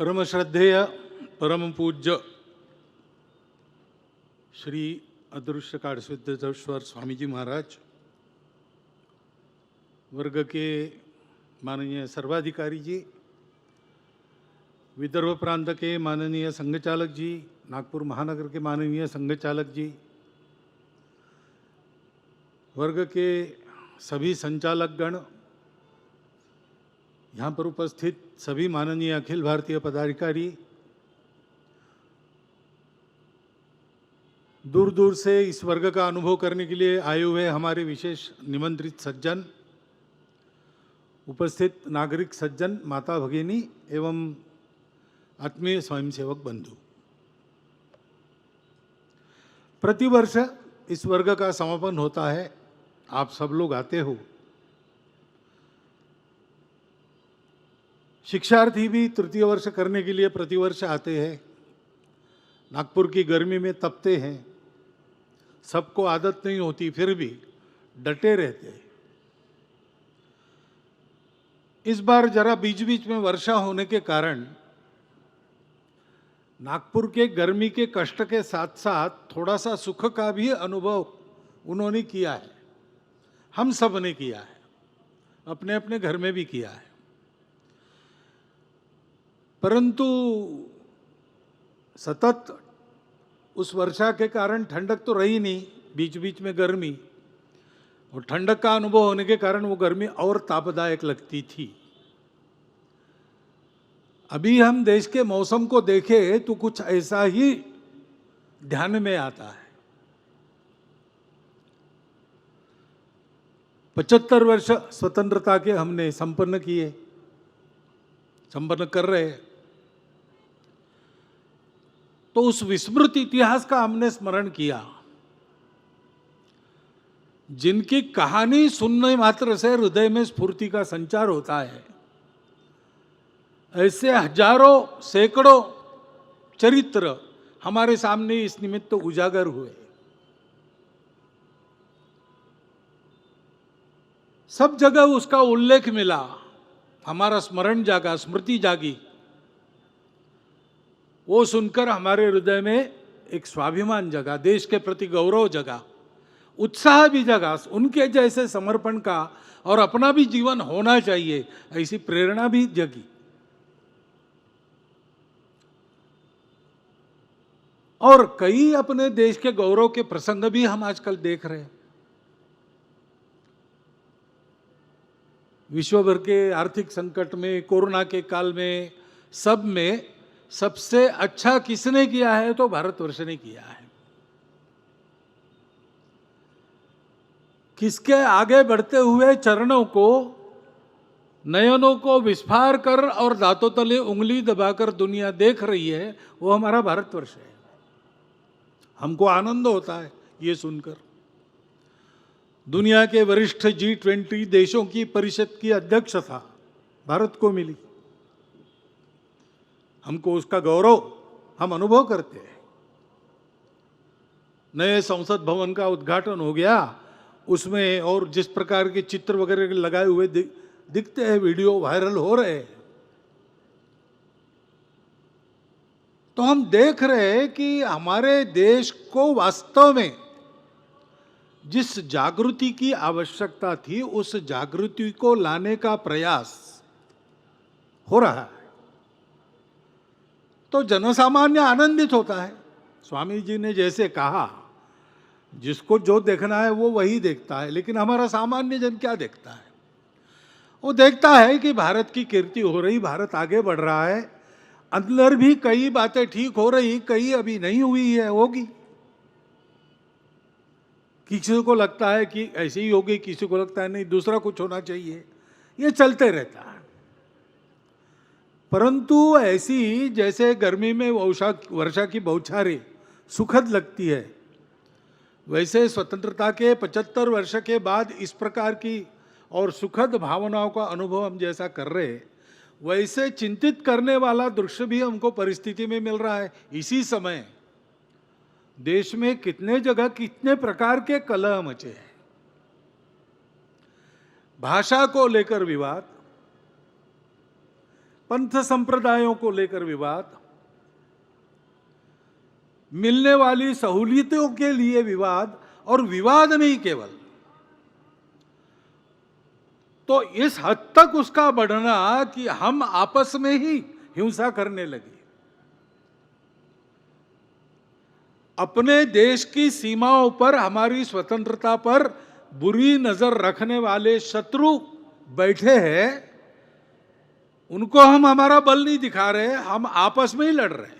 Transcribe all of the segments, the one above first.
परमश्रद्धेय परम पूज्य श्री अदृश्य काळसिद्धेश्वर स्वामी जी महाराज, वर्ग के माननीय सर्वाधिकारी जी, विदर्भ प्रांत के माननीय संघचालक जी, नागपुर महानगर के माननीय संघचालक जी, वर्ग के सभी संचालक गण, यहाँ पर उपस्थित सभी माननीय अखिल भारतीय पदाधिकारी, दूर दूर से इस वर्ग का अनुभव करने के लिए आए हुए हमारे विशेष निमंत्रित सज्जन, उपस्थित नागरिक सज्जन, माता भगिनी एवं आत्मीय स्वयंसेवक बंधु, प्रतिवर्ष इस वर्ग का समापन होता है। आप सब लोग आते हो। शिक्षार्थी भी तृतीय वर्ष करने के लिए प्रतिवर्ष आते हैं। नागपुर की गर्मी में तपते हैं, सबको आदत नहीं होती, फिर भी डटे रहते हैं। इस बार जरा बीच बीच में वर्षा होने के कारण नागपुर के गर्मी के कष्ट के साथ साथ थोड़ा सा सुख का भी अनुभव उन्होंने किया है। हम सब ने किया है, अपने अपने घर में भी किया है। परंतु सतत उस वर्षा के कारण ठंडक तो रही नहीं, बीच बीच में गर्मी, और ठंडक का अनुभव होने के कारण वो गर्मी और तापदायक लगती थी। अभी हम देश के मौसम को देखें तो कुछ ऐसा ही ध्यान में आता है। 75 वर्ष स्वतंत्रता के हमने संपन्न कर रहे हैं, तो उस विस्मृत इतिहास का हमने स्मरण किया, जिनकी कहानी सुनने मात्र से हृदय में स्फूर्ति का संचार होता है। ऐसे हजारों सैकड़ों चरित्र हमारे सामने इस निमित्त उजागर हुए। सब जगह उसका उल्लेख मिला, हमारा स्मरण जागा, स्मृति जागी। वो सुनकर हमारे हृदय में एक स्वाभिमान जगा, देश के प्रति गौरव जगा, उत्साह भी जगा। उनके जैसे समर्पण का और अपना भी जीवन होना चाहिए, ऐसी प्रेरणा भी जगी। और कई अपने देश के गौरव के प्रसंग भी हम आजकल देख रहे हैं। विश्व भर के आर्थिक संकट में, कोरोना के काल में, सब में सबसे अच्छा किसने किया है? तो भारतवर्ष ने किया है। किसके आगे बढ़ते हुए चरणों को, नयनों को विस्फार कर और दांतों तले उंगली दबाकर दुनिया देख रही है, वो हमारा भारतवर्ष है। हमको आनंद होता है ये सुनकर। दुनिया के वरिष्ठ G20 देशों की परिषद की अध्यक्षता भारत को मिली। हमको उसका गौरव हम अनुभव करते हैं। नए संसद भवन का उद्घाटन हो गया, उसमें और जिस प्रकार के चित्र वगैरह लगाए हुए दिखते हैं, वीडियो वायरल हो रहे हैं, तो हम देख रहे हैं कि हमारे देश को वास्तव में जिस जागृति की आवश्यकता थी, उस जागृति को लाने का प्रयास हो रहा है। तो जनसामान्य आनंदित होता है। स्वामी जी ने जैसे कहा, जिसको जो देखना है वो वही देखता है, लेकिन हमारा सामान्य जन क्या देखता है? वो देखता है कि भारत की कीर्ति हो रही, भारत आगे बढ़ रहा है, अंदर भी कई बातें ठीक हो रही, कई अभी नहीं हुई है, होगी। किसी को लगता है कि ऐसे ही होगी, किसी को लगता है नहीं दूसरा कुछ होना चाहिए, ये चलते रहता है। परंतु ऐसी जैसे गर्मी में वर्षा की बौछारें सुखद लगती है, वैसे स्वतंत्रता के 75 वर्ष के बाद इस प्रकार की और सुखद भावनाओं का अनुभव हम जैसा कर रहे हैं, वैसे चिंतित करने वाला दृश्य भी हमको परिस्थिति में मिल रहा है। इसी समय देश में कितने जगह कितने प्रकार के कलह मचे हैं। भाषा को लेकर विवाद, पंथ संप्रदायों को लेकर विवाद, मिलने वाली सहूलियतों के लिए विवाद, और विवाद नहीं केवल, तो इस हद तक उसका बढ़ना कि हम आपस में ही हिंसा करने लगे। अपने देश की सीमाओं पर हमारी स्वतंत्रता पर बुरी नजर रखने वाले शत्रु बैठे हैं, उनको हम हमारा बल नहीं दिखा रहे, हम आपस में ही लड़ रहे हैं।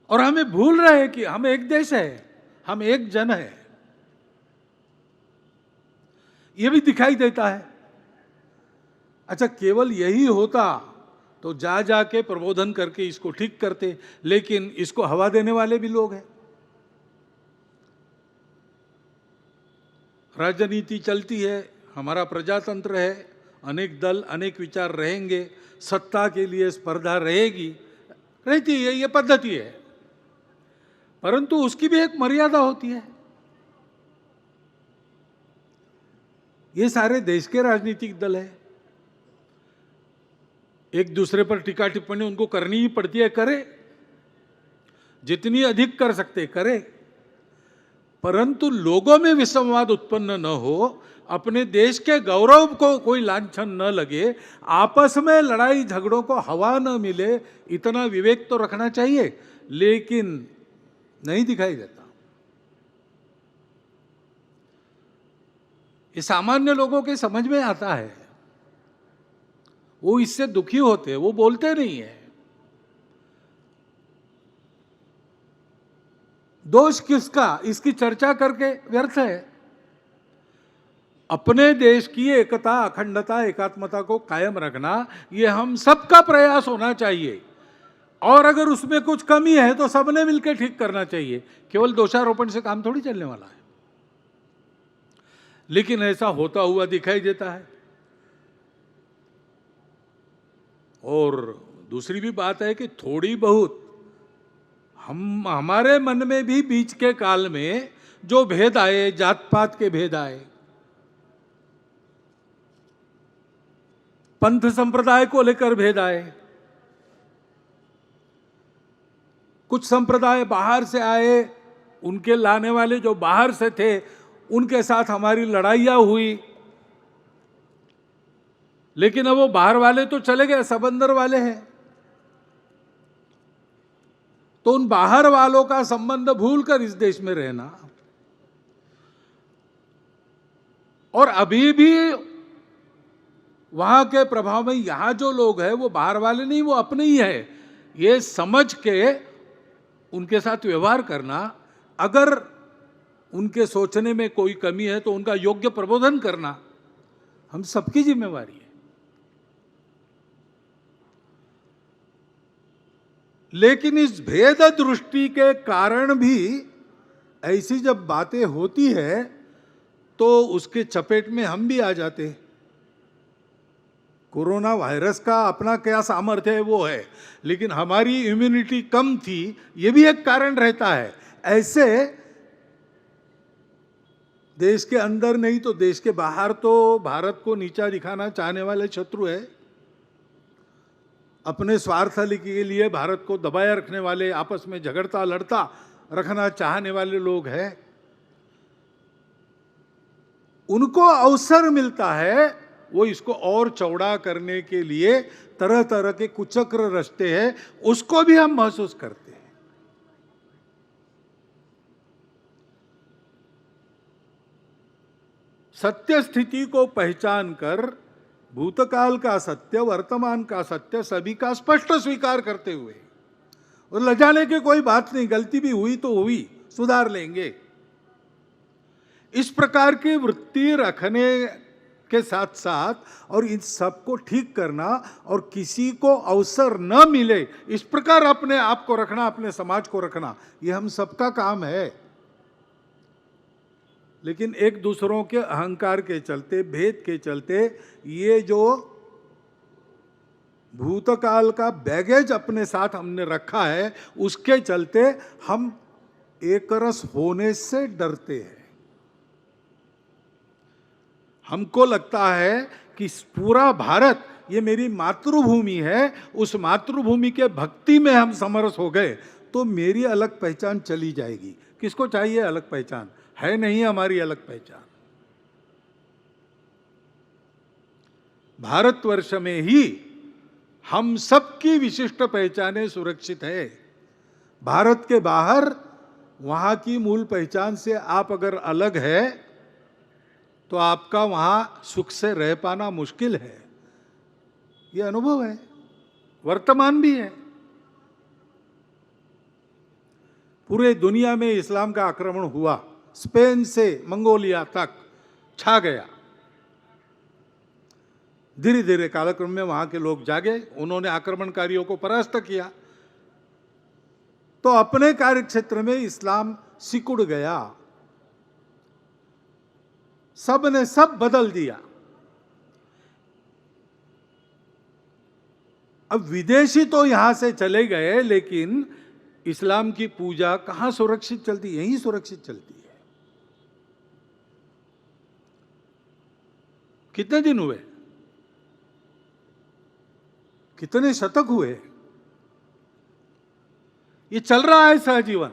और हमें भूल रहे हैं कि हम एक देश है, हम एक जन है। यह भी दिखाई देता है। अच्छा, केवल यही होता तो जा जाके प्रबोधन करके इसको ठीक करते, लेकिन इसको हवा देने वाले भी लोग हैं। राजनीति चलती है, हमारा प्रजातंत्र है, अनेक दल अनेक विचार रहेंगे, सत्ता के लिए स्पर्धा रहेगी, रहती है, ये पद्धति है, परंतु उसकी भी एक मर्यादा होती है। ये सारे देश के राजनीतिक दल है, एक दूसरे पर टीका टिप्पणी उनको करनी ही पड़ती है, करे, जितनी अधिक कर सकते करे, परंतु लोगों में विसंवाद उत्पन्न न हो, अपने देश के गौरव को कोई लांछन न लगे, आपस में लड़ाई झगड़ों को हवा न मिले, इतना विवेक तो रखना चाहिए, लेकिन नहीं दिखाई देता। ये सामान्य लोगों के समझ में आता है, वो इससे दुखी होते हैं, वो बोलते नहीं है। दोष किसका, इसकी चर्चा करके व्यर्थ है। अपने देश की एकता, अखंडता, एकात्मता को कायम रखना, ये हम सबका प्रयास होना चाहिए, और अगर उसमें कुछ कमी है तो सबने मिलकर ठीक करना चाहिए। केवल दोषारोपण से काम थोड़ी चलने वाला है। लेकिन ऐसा होता हुआ दिखाई देता है। और दूसरी भी बात है कि थोड़ी बहुत हमारे मन में भी बीच के काल में जो भेद आए, जात पात के भेद आए, पंथ संप्रदाय को लेकर भेद आए, कुछ संप्रदाय बाहर से आए, उनके लाने वाले जो बाहर से थे, उनके साथ हमारी लड़ाइयाँ हुई, लेकिन अब वो बाहर वाले तो चले गए, सब अंदर वाले हैं। तो उन बाहर वालों का संबंध भूलकर इस देश में रहना, और अभी भी वहां के प्रभाव में यहां जो लोग हैं वो बाहर वाले नहीं, वो अपने ही है, ये समझ के उनके साथ व्यवहार करना, अगर उनके सोचने में कोई कमी है तो उनका योग्य प्रबोधन करना हम सबकी जिम्मेवारी है। लेकिन इस भेद दृष्टि के कारण भी ऐसी जब बातें होती है तो उसके चपेट में हम भी आ जाते हैं। कोरोना वायरस का अपना क्या सामर्थ्य है वो है, लेकिन हमारी इम्यूनिटी कम थी, ये भी एक कारण रहता है। ऐसे देश के अंदर नहीं तो देश के बाहर तो भारत को नीचा दिखाना चाहने वाले शत्रु है, अपने स्वार्थ के लिए भारत को दबाए रखने वाले, आपस में झगड़ता लड़ता रखना चाहने वाले लोग हैं। उनको अवसर मिलता है, वो इसको और चौड़ा करने के लिए तरह तरह के कुचक्र रचते हैं, उसको भी हम महसूस करते हैं। सत्य स्थिति को पहचान कर भूतकाल का सत्य, वर्तमान का सत्य सभी का स्पष्ट स्वीकार करते हुए, और लजाने की कोई बात नहीं, गलती भी हुई तो हुई, सुधार लेंगे, इस प्रकार की वृत्ति रखने के साथ साथ और इन सब को ठीक करना और किसी को अवसर न मिले इस प्रकार अपने आप को रखना, अपने समाज को रखना, ये हम सबका काम है। लेकिन एक दूसरों के अहंकार के चलते, भेद के चलते, ये जो भूतकाल का बैगेज अपने साथ हमने रखा है, उसके चलते हम एकरस होने से डरते हैं। हमको लगता है कि पूरा भारत ये मेरी मातृभूमि है, उस मातृभूमि के भक्ति में हम समरस हो गए तो मेरी अलग पहचान चली जाएगी। किसको चाहिए अलग पहचान? है नहीं हमारी अलग पहचान। भारतवर्ष में ही हम सबकी विशिष्ट पहचानें सुरक्षित है। भारत के बाहर वहां की मूल पहचान से आप अगर अलग है तो आपका वहां सुख से रह पाना मुश्किल है। यह अनुभव है, वर्तमान भी है। पूरे दुनिया में इस्लाम का आक्रमण हुआ, स्पेन से मंगोलिया तक छा गया। धीरे धीरे कालक्रम में वहां के लोग जागे, उन्होंने आक्रमणकारियों को परास्त किया, तो अपने कार्यक्षेत्र में इस्लाम सिकुड़ गया। सब ने सब बदल दिया। अब विदेशी तो यहां से चले गए, लेकिन इस्लाम की पूजा कहां सुरक्षित चलती? यहीं सुरक्षित चलती है। कितने दिन हुए, कितने शतक हुए, ये चल रहा है सहजीवन।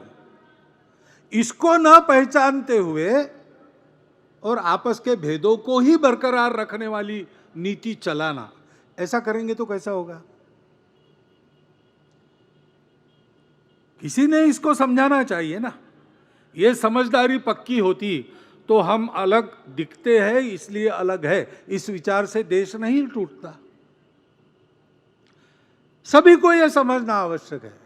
इसको न पहचानते हुए और आपस के भेदों को ही बरकरार रखने वाली नीति चलाना, ऐसा करेंगे तो कैसा होगा? किसी ने इसको समझाना चाहिए ना। ये समझदारी पक्की होती तो हम अलग दिखते हैं इसलिए अलग है, इस विचार से देश नहीं टूटता। सभी को यह समझना आवश्यक है।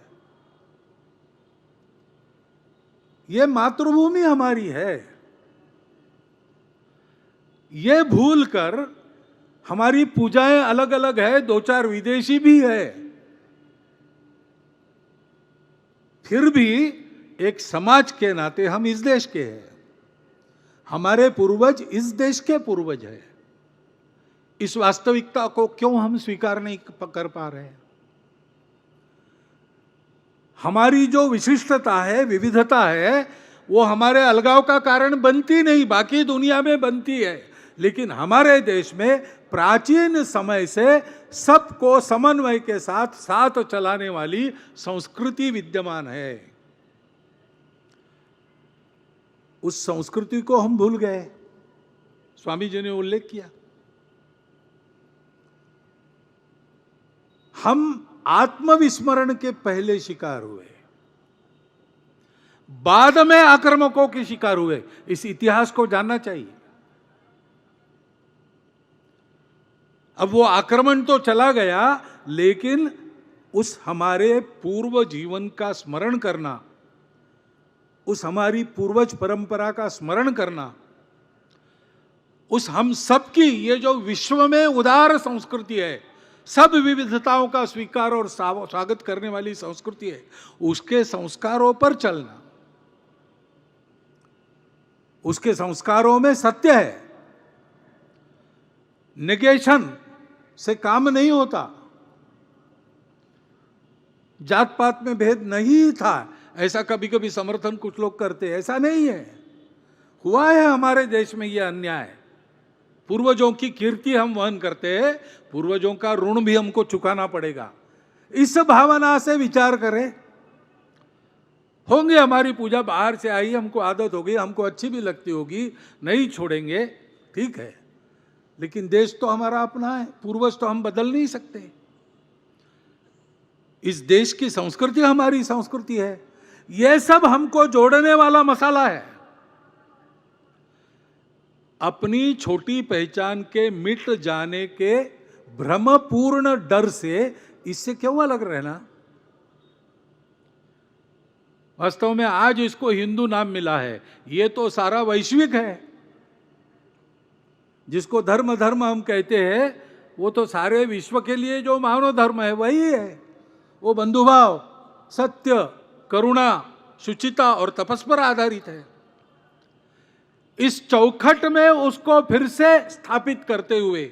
ये मातृभूमि हमारी है। ये भूलकर हमारी पूजाएं अलग अलग है, दो चार विदेशी भी है, फिर भी एक समाज के नाते हम इस देश के हैं। हमारे पूर्वज इस देश के पूर्वज हैं। इस वास्तविकता को क्यों हम स्वीकार नहीं कर पा रहे हैं? हमारी जो विशिष्टता है, विविधता है, वो हमारे अलगाव का कारण बनती नहीं, बाकी दुनिया में बनती है। लेकिन हमारे देश में प्राचीन समय से सबको समन्वय के साथ साथ चलाने वाली संस्कृति विद्यमान है। उस संस्कृति को हम भूल गए। स्वामी जी ने उल्लेख किया, हम आत्मविस्मरण के पहले शिकार हुए, बाद में आक्रामकों के शिकार हुए। इस इतिहास को जानना चाहिए। अब वो आक्रमण तो चला गया, लेकिन उस हमारे पूर्व जीवन का स्मरण करना, उस हमारी पूर्वज परंपरा का स्मरण करना, उस हम सबकी ये जो विश्व में उदार संस्कृति है, सब विविधताओं का स्वीकार और स्वागत करने वाली संस्कृति है, उसके संस्कारों पर चलना। उसके संस्कारों में सत्य है, नेगेशन से काम नहीं होता। जात पात में भेद नहीं था, ऐसा कभी कभी समर्थन कुछ लोग करते हैं, ऐसा नहीं है। हुआ है हमारे देश में यह अन्याय। पूर्वजों की कीर्ति हम वहन करते हैं, पूर्वजों का ऋण भी हमको चुकाना पड़ेगा। इस भावना से विचार करें। होंगे हमारी पूजा बाहर से आई, हमको आदत हो गई, हमको अच्छी भी लगती होगी, नहीं छोड़ेंगे, ठीक है, लेकिन देश तो हमारा अपना है, पूर्वज तो हम बदल नहीं सकते। इस देश की संस्कृति हमारी संस्कृति है। यह सब हमको जोड़ने वाला मसाला है। अपनी छोटी पहचान के मिट जाने के भ्रमपूर्ण डर से इससे क्यों अलग रहना? वास्तव में आज इसको हिंदू नाम मिला है, ये तो सारा वैश्विक है। जिसको धर्म धर्म हम कहते हैं, वो तो सारे विश्व के लिए जो मानव धर्म है वही है। वो बंधुभाव, सत्य, करुणा, शुचिता और तपस पर आधारित है। इस चौखट में उसको फिर से स्थापित करते हुए,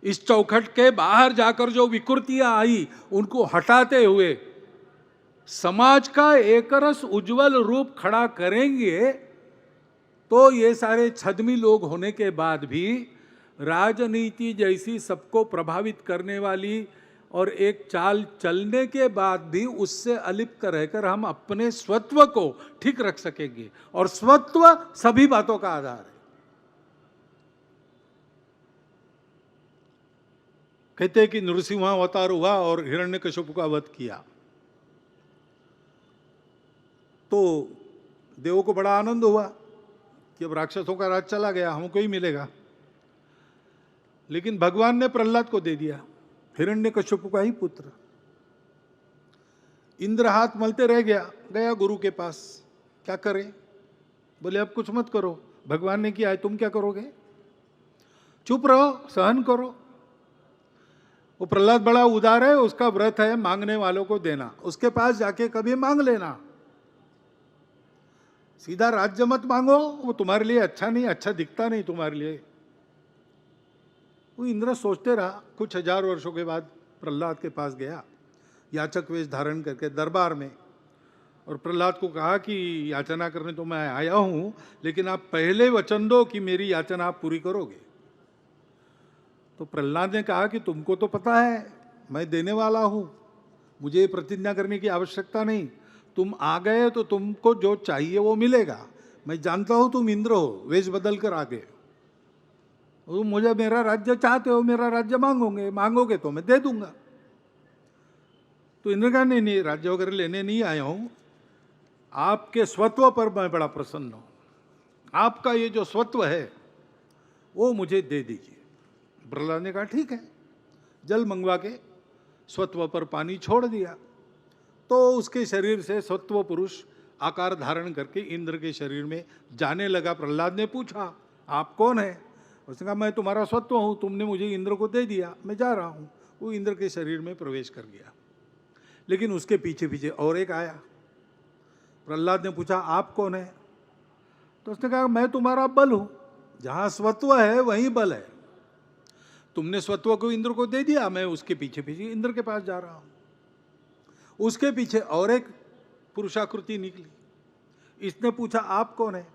इस चौखट के बाहर जाकर जो विकृतियां आई उनको हटाते हुए समाज का एकरस उज्जवल रूप खड़ा करेंगे तो ये सारे छद्मी लोग होने के बाद भी राजनीति जैसी सबको प्रभावित करने वाली और एक चाल चलने के बाद भी उससे अलिप्त रहकर हम अपने स्वत्व को ठीक रख सकेंगे, और स्वत्व सभी बातों का आधार है। कहते हैं कि नृसिंह अवतार हुआ और हिरण्यकशिपु का वध किया, तो देवों को बड़ा आनंद हुआ कि अब राक्षसों का राज चला गया, हमको ही मिलेगा। लेकिन भगवान ने प्रहलाद को दे दिया, हिरण्यकशिपु का ही पुत्र। इंद्र हाथ मलते रह गया, गया गुरु के पास, क्या करे? बोले अब कुछ मत करो, भगवान ने किया है, तुम क्या करोगे? चुप रहो, सहन करो। वो प्रहलाद बड़ा उदार है, उसका व्रत है मांगने वालों को देना। उसके पास जाके कभी मांग लेना, सीधा राज्य मत मांगो, वो तुम्हारे लिए अच्छा नहीं, अच्छा दिखता नहीं तुम्हारे लिए। वो इंद्र सोचते रहा। कुछ हजार वर्षों के बाद प्रहलाद के पास गया, याचक वेश धारण करके दरबार में, और प्रहलाद को कहा कि याचना करने तो मैं आया हूं, लेकिन आप पहले वचन दो कि मेरी याचना आप पूरी करोगे। तो प्रहलाद ने कहा कि तुमको तो पता है मैं देने वाला हूं, मुझे प्रतिज्ञा करने की आवश्यकता नहीं। तुम आ गए तो तुमको जो चाहिए वो मिलेगा। मैं जानता हूं तुम इंद्र हो, वेश बदल कर आ गए, तुम मुझे मेरा राज्य चाहते हो, मेरा राज्य मांगोगे तो मैं दे दूंगा। तो इंद्र कहा नहीं नहीं, राज्य वगैरह लेने नहीं आया हूं, आपके स्वत्व पर मैं बड़ा प्रसन्न हूं, आपका ये जो स्वत्व है वो मुझे दे दीजिए। प्रहलाद ने कहा ठीक है। जल मंगवा के स्वत्व पर पानी छोड़ दिया, तो उसके शरीर से स्वत्व पुरुष आकार धारण करके इंद्र के शरीर में जाने लगा। प्रहलाद ने पूछा आप कौन है? उसने कहा मैं तुम्हारा स्वत्व हूं, तुमने मुझे इंद्र को दे दिया, मैं जा रहा हूं। वो इंद्र के शरीर में प्रवेश कर गया। लेकिन उसके पीछे पीछे और एक आया। प्रहलाद ने पूछा आप कौन है? तो उसने कहा मैं तुम्हारा बल हूं, जहां स्वत्व है वहीं बल है। तुमने स्वत्व को इंद्र को दे दिया, मैं उसके पीछे पीछे इंद्र के पास जा रहा हूं। उसके पीछे और एक पुरुषाकृति निकली। इसने पूछा आप कौन है?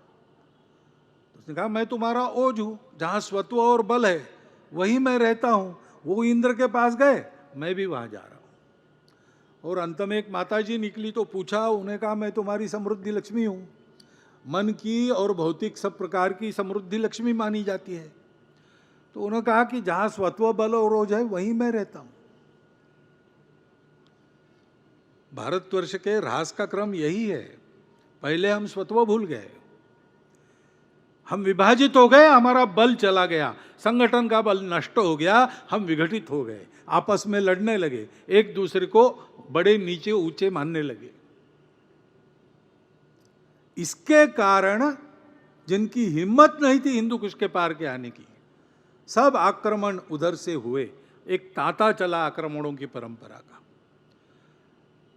उसने कहा मैं तुम्हारा ओज हूं, जहां स्वत्व और बल है वहीं मैं रहता हूं। वो इंद्र के पास गए, मैं भी वहां जा रहा हूं। और अंत में एक माताजी निकली, तो पूछा, उन्हें कहा मैं तुम्हारी समृद्धि लक्ष्मी हूं, मन की और भौतिक सब प्रकार की समृद्धि लक्ष्मी मानी जाती है। तो उन्होंने कहा कि जहां स्वत्व बल और ओज है वहीं मैं रहता हूं। भारतवर्ष के ह्रास का क्रम यही है। पहले हम स्वत्व भूल गए, हम विभाजित हो गए, हमारा बल चला गया, संगठन का बल नष्ट हो गया, हम विघटित हो गए, आपस में लड़ने लगे, एक दूसरे को बड़े नीचे ऊंचे मानने लगे। इसके कारण जिनकी हिम्मत नहीं थी हिंदू कुश के पार के आने की, सब आक्रमण उधर से हुए। एक तांता चला आक्रमणों की परंपरा का,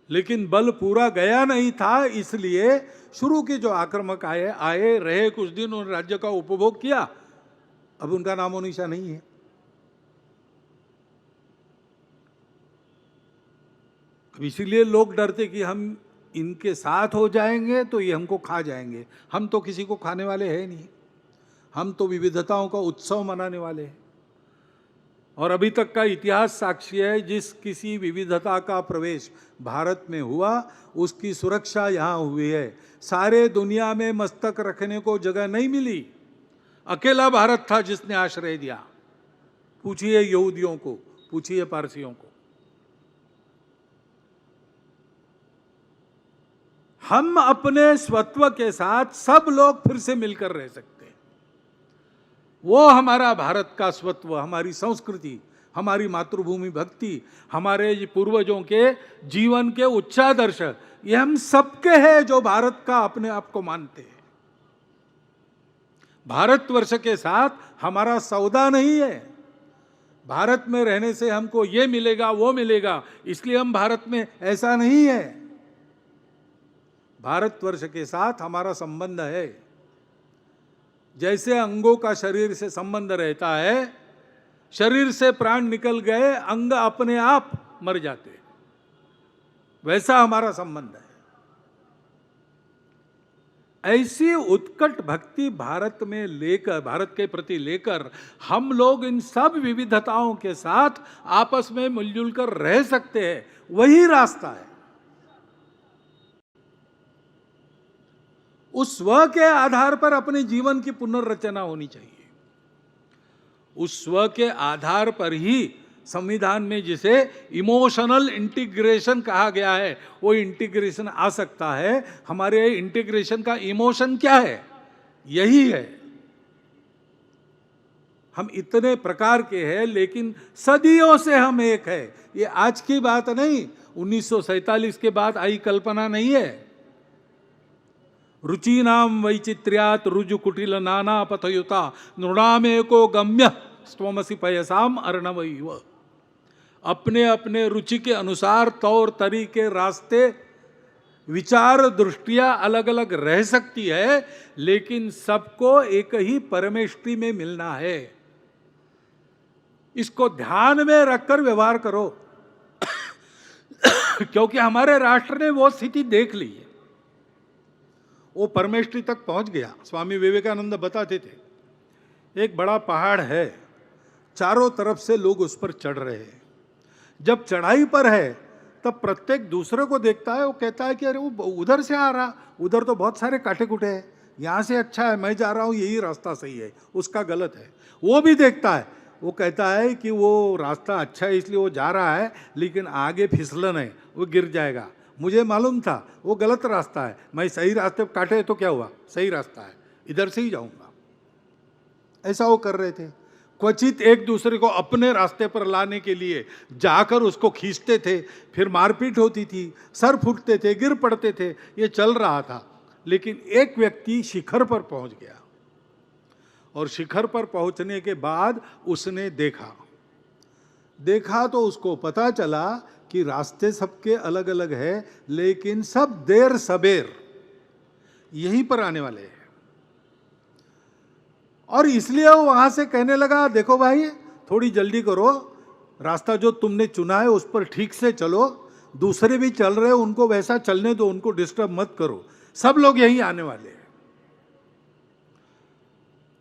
लेकिन बल पूरा गया नहीं था। इसलिए शुरू के जो आक्रमक आए रहे कुछ दिन, उन राज्य का उपभोग किया, अब उनका नामो निशा नहीं है। अब इसीलिए लोग डरते कि हम इनके साथ हो जाएंगे तो ये हमको खा जाएंगे। हम तो किसी को खाने वाले हैं नहीं, हम तो विविधताओं का उत्सव मनाने वाले हैं। और अभी तक का इतिहास साक्षी है, जिस किसी विविधता का प्रवेश भारत में हुआ उसकी सुरक्षा यहाँ हुई है। सारे दुनिया में मस्तक रखने को जगह नहीं मिली, अकेला भारत था जिसने आश्रय दिया। पूछिए यहूदियों को, पूछिए पारसियों को। हम अपने स्वत्व के साथ सब लोग फिर से मिलकर रह सकते हैं। वो हमारा भारत का स्वत्व, हमारी संस्कृति, हमारी मातृभूमि भक्ति, हमारे पूर्वजों के जीवन के उच्चादर्श, ये हम सबके हैं जो भारत का अपने आप को मानते हैं। भारतवर्ष के साथ हमारा सौदा नहीं है। भारत में रहने से हमको ये मिलेगा वो मिलेगा, इसलिए हम भारत में, ऐसा नहीं है। भारतवर्ष के साथ हमारा संबंध है। जैसे अंगों का शरीर से संबंध रहता है, शरीर से प्राण निकल गए अंग अपने आप मर जाते, वैसा हमारा संबंध है। ऐसी उत्कट भक्ति भारत में लेकर, भारत के प्रति लेकर हम लोग इन सब विविधताओं के साथ आपस में मिलजुल कर रह सकते हैं, वही रास्ता है। उस स्व के आधार पर अपने जीवन की पुनर्रचना होनी चाहिए। उस स्व के आधार पर ही संविधान में जिसे इमोशनल इंटीग्रेशन कहा गया है, वो इंटीग्रेशन आ सकता है। हमारे इंटीग्रेशन का इमोशन क्या है? यही है। हम इतने प्रकार के हैं, लेकिन सदियों से हम एक है। ये आज की बात नहीं, 1947 के बाद आई कल्पना नहीं है। रुचिनाम वैचित्र्यात् रुजु कुटिल नाना पथयुता नृणामेको गम्य स्वमसि पयसाम अर्णवैव। अपने अपने रुचि के अनुसार तौर तरीके, रास्ते, विचार, दृष्टियां अलग अलग रह सकती है, लेकिन सबको एक ही परमेष्टि में मिलना है। इसको ध्यान में रखकर व्यवहार करो क्योंकि हमारे राष्ट्र ने वो स्थिति देख ली है, वो परमेष्टि तक पहुंच गया। स्वामी विवेकानंद बताते थे, एक बड़ा पहाड़ है, चारों तरफ से लोग उस पर चढ़ रहे हैं। जब चढ़ाई पर है तब प्रत्येक दूसरे को देखता है, वो कहता है कि अरे वो उधर से आ रहा, उधर तो बहुत सारे कांटे कुटे हैं, यहाँ से अच्छा है, मैं जा रहा हूँ, यही रास्ता सही है, उसका गलत है। वो भी देखता है, वो कहता है कि वो रास्ता अच्छा है इसलिए वो जा रहा है, लेकिन आगे फिसलन है, वो गिर जाएगा। मुझे मालूम था वो गलत रास्ता है, मैं सही रास्ते पर काटे तो क्या हुआ, सही रास्ता है, इधर से ही जाऊँगा। ऐसा वो कर रहे थे। क्वचित एक दूसरे को अपने रास्ते पर लाने के लिए जाकर उसको खींचते थे, फिर मारपीट होती थी, सर फूटते थे, गिर पड़ते थे, ये चल रहा था। लेकिन एक व्यक्ति शिखर पर पहुंच गया, और शिखर पर पहुंचने के बाद उसने देखा तो उसको पता चला कि रास्ते सबके अलग अलग है, लेकिन सब देर सबेर यहीं पर आने वाले हैं। और इसलिए वो वहां से कहने लगा, देखो भाई थोड़ी जल्दी करो, रास्ता जो तुमने चुना है उस पर ठीक से चलो, दूसरे भी चल रहे हैं उनको वैसा चलने दो, उनको डिस्टर्ब मत करो, सब लोग यहीं आने वाले हैं।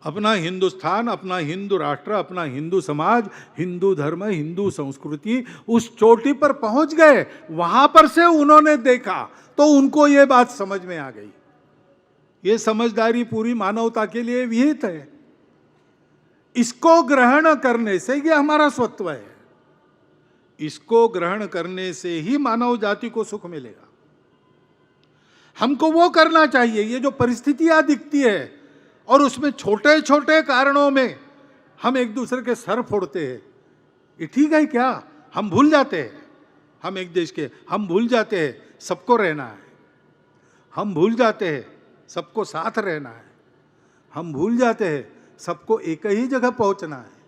अपना हिंदुस्तान, अपना हिंदू राष्ट्र, अपना हिंदू समाज, हिंदू धर्म, हिंदू संस्कृति उस चोटी पर पहुंच गए। वहां पर से उन्होंने देखा तो उनको ये बात समझ में आ गई। ये समझदारी पूरी मानवता के लिए विहित है। इसको ग्रहण करने से ये हमारा स्वत्व है, इसको ग्रहण करने से ही मानव जाति को सुख मिलेगा। हमको वो करना चाहिए। ये जो परिस्थितियां दिखती है और उसमें छोटे छोटे कारणों में हम एक दूसरे के सर फोड़ते हैं, ये ठीक है क्या? हम भूल जाते हैं, हम एक देश के, हम भूल जाते हैं सबको रहना है, हम भूल जाते हैं सबको साथ रहना है, हम भूल जाते हैं सबको एक ही जगह पहुंचना है।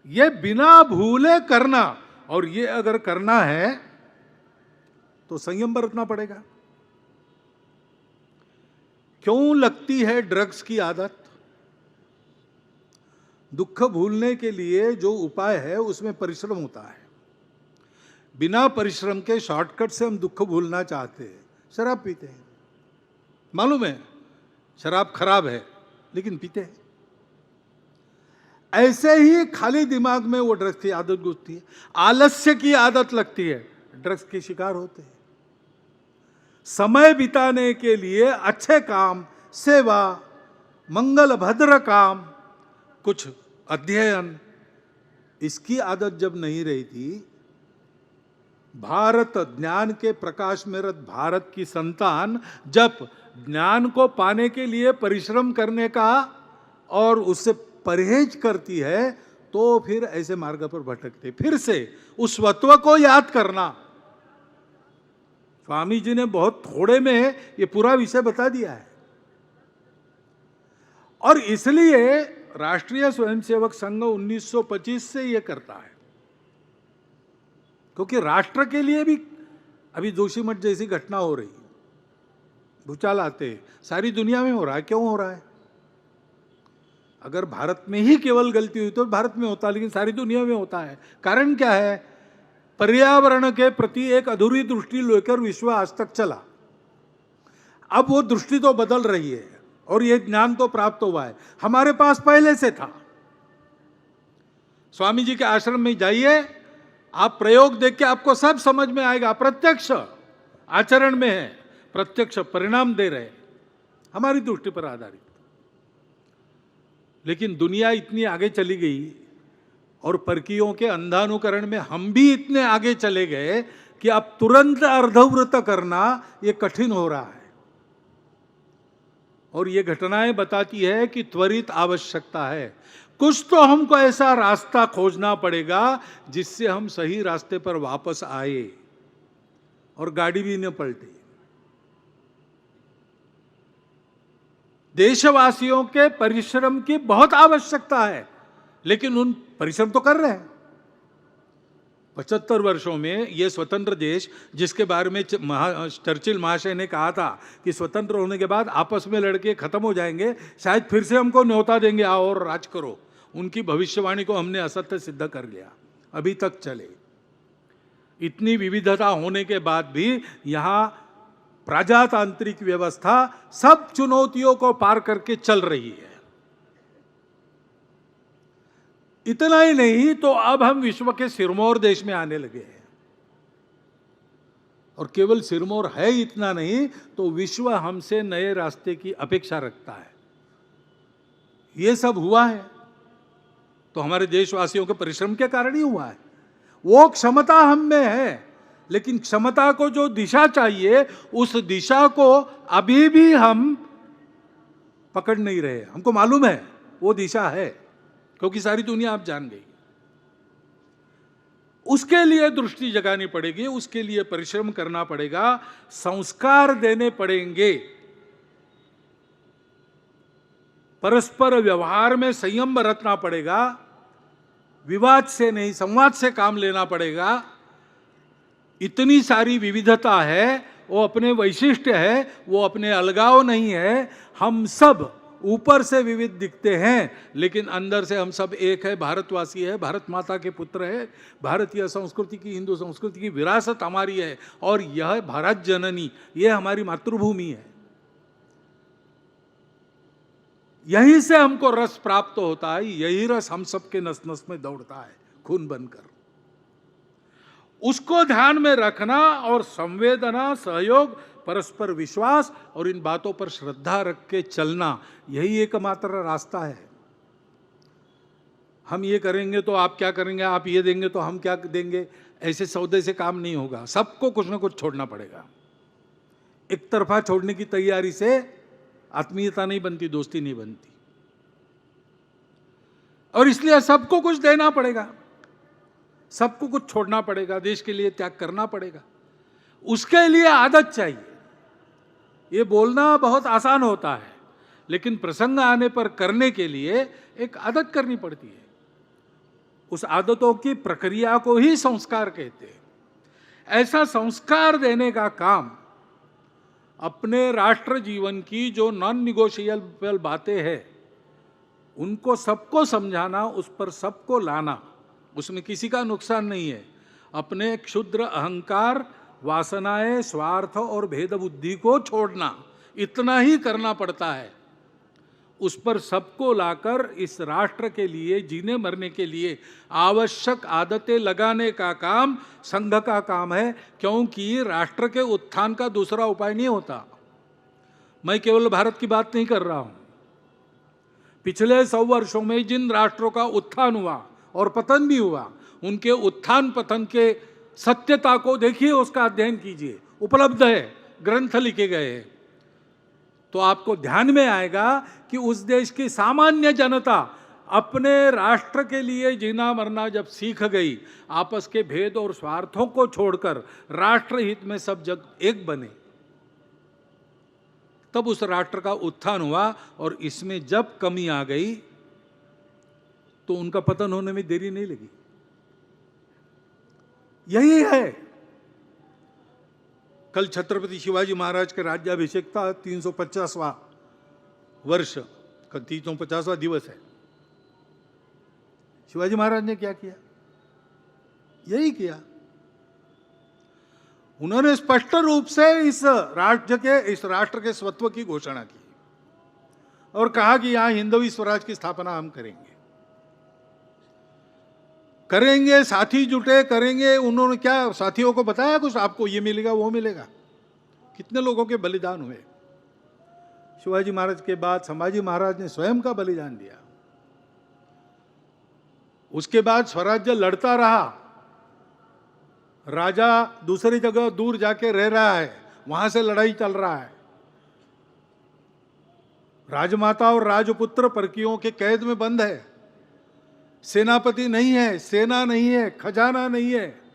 ये बिना भूले करना, और ये अगर करना है तो संयम बरतना पड़ेगा। क्यों लगती है ड्रग्स की आदत? दुख भूलने के लिए जो उपाय है उसमें परिश्रम होता है। बिना परिश्रम के शॉर्टकट से हम दुख भूलना चाहते हैं, शराब पीते हैं। मालूम है शराब खराब है, लेकिन पीते हैं। ऐसे ही खाली दिमाग में वो ड्रग्स की आदत घुसती है। आलस्य की आदत लगती है, ड्रग्स के शिकार होते हैं। समय बिताने के लिए अच्छे काम, सेवा, मंगल भद्र काम, कुछ अध्ययन, इसकी आदत जब नहीं रही थी, भारत ज्ञान के प्रकाश में रत भारत की संतान जब ज्ञान को पाने के लिए परिश्रम करने का और उससे परहेज करती है, तो फिर ऐसे मार्ग पर भटकते। फिर से उस स्वत्व को याद करना। स्वामी जी ने बहुत थोड़े में ये पूरा विषय बता दिया है। और इसलिए राष्ट्रीय स्वयंसेवक संघ 1925 से ये करता है, क्योंकि राष्ट्र के लिए भी अभी जोशीमठ जैसी घटना हो रही, भूचाल आते, सारी दुनिया में हो रहा है। क्यों हो रहा है? अगर भारत में ही केवल गलती हुई तो भारत में होता, लेकिन सारी दुनिया में होता है। कारण क्या है? पर्यावरण के प्रति एक अधूरी दृष्टि लेकर विश्व आज तक चला। अब वो दृष्टि तो बदल रही है और ये ज्ञान तो प्राप्त हुआ है, हमारे पास पहले से था। स्वामी जी के आश्रम में जाइए, आप प्रयोग देख के आपको सब समझ में आएगा, प्रत्यक्ष आचरण में है, प्रत्यक्ष परिणाम दे रहे, हमारी दृष्टि पर आधारित। लेकिन दुनिया इतनी आगे चली गई और परकियों के अंधानुकरण में हम भी इतने आगे चले गए कि अब तुरंत अर्धव्रत करना ये कठिन हो रहा है। और ये घटनाएं बताती है कि त्वरित आवश्यकता है, कुछ तो हमको ऐसा रास्ता खोजना पड़ेगा जिससे हम सही रास्ते पर वापस आए और गाड़ी भी न पलटे। देशवासियों के परिश्रम की बहुत आवश्यकता है, लेकिन उन परिश्रम तो कर रहे हैं। 75 वर्षों में ये स्वतंत्र देश, जिसके बारे में चर्चिल महाशय ने कहा था कि स्वतंत्र होने के बाद आपस में लड़के खत्म हो जाएंगे, शायद फिर से हमको न्योता देंगे, आओ और राज करो, उनकी भविष्यवाणी को हमने असत्य सिद्ध कर लिया। अभी तक चले, इतनी विविधता होने के बाद भी यहाँ प्रजातांत्रिक व्यवस्था सब चुनौतियों को पार करके चल रही है। इतना ही नहीं तो अब हम विश्व के सिरमौर देश में आने लगे हैं, और केवल सिरमौर है इतना नहीं तो विश्व हमसे नए रास्ते की अपेक्षा रखता है। ये सब हुआ है तो हमारे देशवासियों के परिश्रम के कारण ही हुआ है। वो क्षमता हम में है, लेकिन क्षमता को जो दिशा चाहिए उस दिशा को अभी भी हम पकड़ नहीं रहे। हमको मालूम है वो दिशा है, क्योंकि सारी दुनिया आप जान गई। उसके लिए दृष्टि जगानी पड़ेगी, उसके लिए परिश्रम करना पड़ेगा, संस्कार देने पड़ेंगे, परस्पर व्यवहार में संयम बरतना पड़ेगा, विवाद से नहीं संवाद से काम लेना पड़ेगा। इतनी सारी विविधता है, वो अपने वैशिष्ट्य है, वो अपने अलगाव नहीं है। हम सब ऊपर से विविध दिखते हैं, लेकिन अंदर से हम सब एक है, भारतवासी है, भारत माता के पुत्र है, भारतीय संस्कृति की, हिंदू संस्कृति की विरासत हमारी है, और यह भारत जननी, यह हमारी मातृभूमि है। यहीं से हमको रस प्राप्त होता है, यही रस हम सबके नस नस में दौड़ता है खून बनकर। उसको ध्यान में रखना और संवेदना, सहयोग, परस्पर विश्वास और इन बातों पर श्रद्धा रख के चलना, यही एकमात्र रास्ता है। हम ये करेंगे तो आप क्या करेंगे, आप ये देंगे तो हम क्या देंगे, ऐसे सौदे से काम नहीं होगा। सबको कुछ ना कुछ छोड़ना पड़ेगा। एक तरफा छोड़ने की तैयारी से आत्मीयता नहीं बनती, दोस्ती नहीं बनती, और इसलिए सबको कुछ देना पड़ेगा, सबको कुछ छोड़ना पड़ेगा, देश के लिए त्याग करना पड़ेगा। उसके लिए आदत चाहिए। ये बोलना बहुत आसान होता है, लेकिन प्रसंग आने पर करने के लिए एक आदत करनी पड़ती है। उस आदतों की प्रक्रिया को ही संस्कार कहते हैं। ऐसा संस्कार देने का काम अपने राष्ट्र जीवन की जो नॉन निगोशिएबल बातें हैं उनको सबको समझाना, उस पर सबको लाना, उसमें किसी का नुकसान नहीं है। अपने क्षुद्र अहंकार, वासनाएं, स्वार्थ और भेद बुद्धि को छोड़ना, इतना ही करना पड़ता है। उस पर सबको लाकर इस राष्ट्र के लिए, जीने मरने के लिए आवश्यक आदतें लगाने का काम संघ का काम है, क्योंकि राष्ट्र के उत्थान का दूसरा उपाय नहीं होता। मैं केवल भारत की बात नहीं कर रहा हूं। पिछले 100 वर्षों में जिन राष्ट्रों का उत्थान हुआ और पतन भी हुआ, उनके उत्थान पतन के सत्यता को देखिए, उसका अध्ययन कीजिए, उपलब्ध है, ग्रंथ लिखे गए हैं, तो आपको ध्यान में आएगा कि उस देश की सामान्य जनता अपने राष्ट्र के लिए जीना मरना जब सीख गई, आपस के भेद और स्वार्थों को छोड़कर राष्ट्र हित में सब जग एक बने, तब उस राष्ट्र का उत्थान हुआ। और इसमें जब कमी आ गई तो उनका पतन होने में देरी नहीं लगी। यही है, कल छत्रपति शिवाजी महाराज के राज्याभिषेक था, 350वां वर्ष, 350वां दिवस है। शिवाजी महाराज ने क्या किया? यही किया। उन्होंने स्पष्ट रूप से इस राष्ट्र के स्वत्व की घोषणा की और कहा कि यहां हिंदवी स्वराज की स्थापना हम करेंगे, साथी जुटे करेंगे। उन्होंने क्या साथियों को बताया कुछ, आपको ये मिलेगा वो मिलेगा? कितने लोगों के बलिदान हुए। शिवाजी महाराज के बाद संभाजी महाराज ने स्वयं का बलिदान दिया। उसके बाद स्वराज्य लड़ता रहा। राजा दूसरी जगह दूर जाके रह रहा है, वहां से लड़ाई चल रहा है। राजमाता और राजपुत्र परकियों के कैद में बंद है। सेनापति नहीं है, सेना नहीं है, खजाना नहीं है,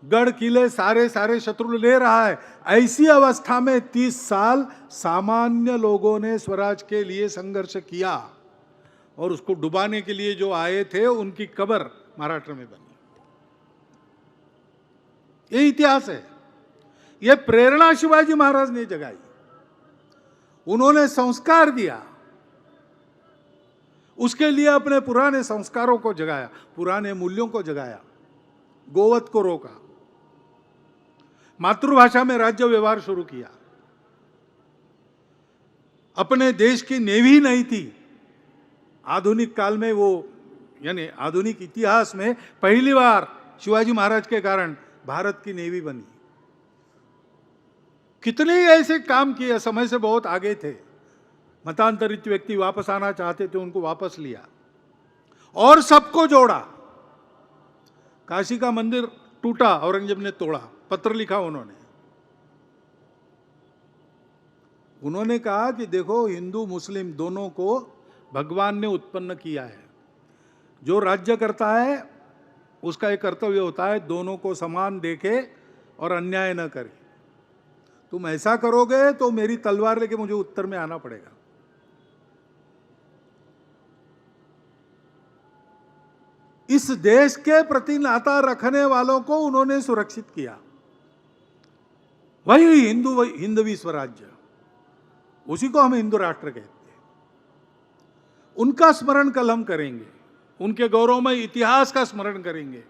गढ़ किले सारे शत्रु ले रहा है। ऐसी अवस्था में 30 साल सामान्य लोगों ने स्वराज के लिए संघर्ष किया और उसको डुबाने के लिए जो आए थे उनकी कब्र महाराष्ट्र में बनी। ये इतिहास है। ये प्रेरणा शिवाजी महाराज ने जगाई। उन्होंने संस्कार दिया, उसके लिए अपने पुराने संस्कारों को जगाया, पुराने मूल्यों को जगाया, गोवध को रोका, मातृभाषा में राज्य व्यवहार शुरू किया। अपने देश की नेवी नहीं थी। आधुनिक काल में वो, यानी आधुनिक इतिहास में पहली बार शिवाजी महाराज के कारण भारत की नेवी बनी। कितने ऐसे काम किए, समय से बहुत आगे थे। मतांतरित व्यक्ति वापस आना चाहते थे, उनको वापस लिया और सबको जोड़ा। काशी का मंदिर टूटा, औरंगजेब ने तोड़ा, पत्र लिखा उन्होंने कहा कि देखो, हिंदू मुस्लिम दोनों को भगवान ने उत्पन्न किया है। जो राज्य करता है उसका एक कर्तव्य होता है दोनों को समान देखे और अन्याय न करे। तुम ऐसा करोगे तो मेरी तलवार लेके मुझे उत्तर में आना पड़ेगा। इस देश के प्रति नाता रखने वालों को उन्होंने सुरक्षित किया। वही हिंदवी स्वराज्य, उसी को हम हिंदू राष्ट्र कहते हैं। उनका स्मरण कल हम करेंगे, उनके गौरवमय इतिहास का स्मरण करेंगे।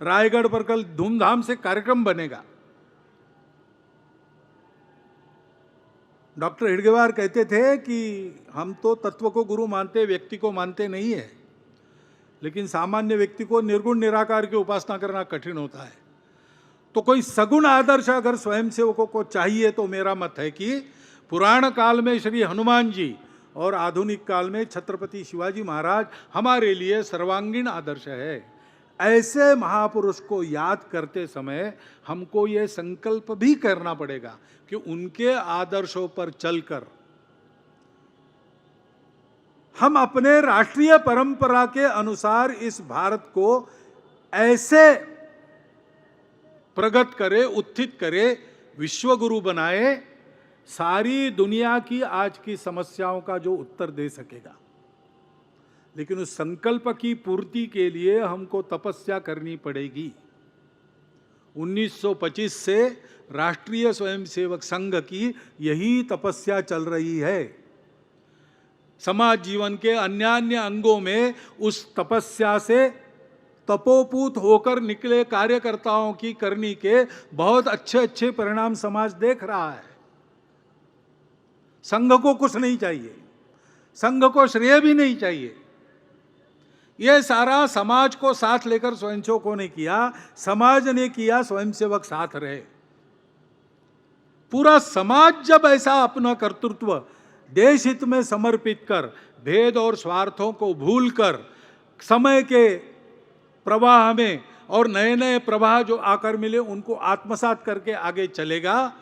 रायगढ़ पर कल धूमधाम से कार्यक्रम बनेगा। डॉक्टर हेडगेवार कहते थे कि हम तो तत्व को गुरु मानते, व्यक्ति को मानते नहीं है, लेकिन सामान्य व्यक्ति को निर्गुण निराकार की उपासना करना कठिन होता है। तो कोई सगुण आदर्श अगर स्वयंसेवकों को चाहिए तो मेरा मत है कि पुराण काल में श्री हनुमान जी और आधुनिक काल में छत्रपति शिवाजी महाराज हमारे लिए सर्वांगीण आदर्श है। ऐसे महापुरुष को याद करते समय हमको ये संकल्प भी करना पड़ेगा कि उनके आदर्शों पर चलकर हम अपने राष्ट्रीय परंपरा के अनुसार इस भारत को ऐसे प्रगत करे, उत्थित करे, विश्वगुरु बनाए, सारी दुनिया की आज की समस्याओं का जो उत्तर दे सकेगा। लेकिन उस संकल्प की पूर्ति के लिए हमको तपस्या करनी पड़ेगी। 1925 से राष्ट्रीय स्वयंसेवक संघ की यही तपस्या चल रही है। समाज जीवन के अन्य अंगों में उस तपस्या से तपोपूत होकर निकले कार्यकर्ताओं की करनी के बहुत अच्छे परिणाम समाज देख रहा है। संघ को कुछ नहीं चाहिए, संघ को श्रेय भी नहीं चाहिए। यह सारा समाज को साथ लेकर स्वयंसेवकों ने किया, समाज ने किया, स्वयंसेवक साथ रहे। पूरा समाज जब ऐसा अपना कर्तृत्व देश हित में समर्पित कर, भेद और स्वार्थों को भूलकर समय के प्रवाह में और नए नए प्रवाह जो आकर मिले उनको आत्मसात करके आगे चलेगा,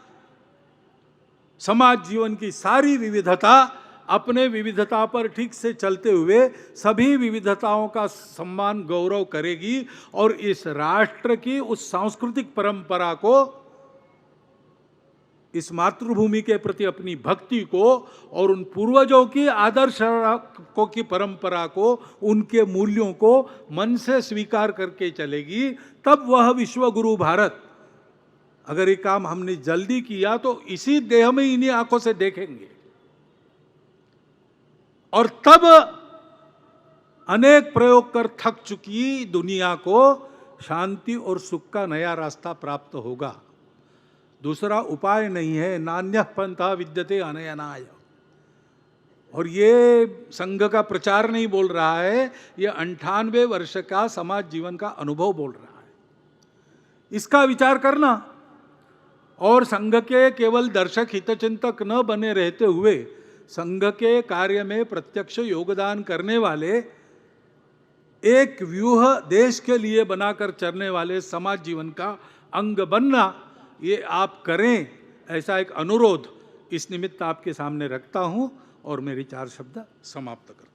समाज जीवन की सारी विविधता अपने विविधता पर ठीक से चलते हुए सभी विविधताओं का सम्मान गौरव करेगी और इस राष्ट्र की उस सांस्कृतिक परंपरा को, इस मातृभूमि के प्रति अपनी भक्ति को और उन पूर्वजों की आदर्श की परंपरा को, उनके मूल्यों को मन से स्वीकार करके चलेगी। तब वह विश्वगुरु भारत, अगर ये काम हमने जल्दी किया तो इसी देह में इन्हीं आंखों से देखेंगे और तब अनेक प्रयोग कर थक चुकी दुनिया को शांति और सुख का नया रास्ता प्राप्त होगा। दूसरा उपाय नहीं है। नान्यः पंथा विद्यते अनयनाय। और ये संघ का प्रचार नहीं बोल रहा है, ये 98 वर्ष का समाज जीवन का अनुभव बोल रहा है। इसका विचार करना और संघ के केवल दर्शक हितचिंतक न बने रहते हुए संघ के कार्य में प्रत्यक्ष योगदान करने वाले, एक व्यूह देश के लिए बनाकर चलने वाले समाज जीवन का अंग बनना, ये आप करें, ऐसा एक अनुरोध इस निमित्त आपके सामने रखता हूं और मेरी 4 शब्द समाप्त कर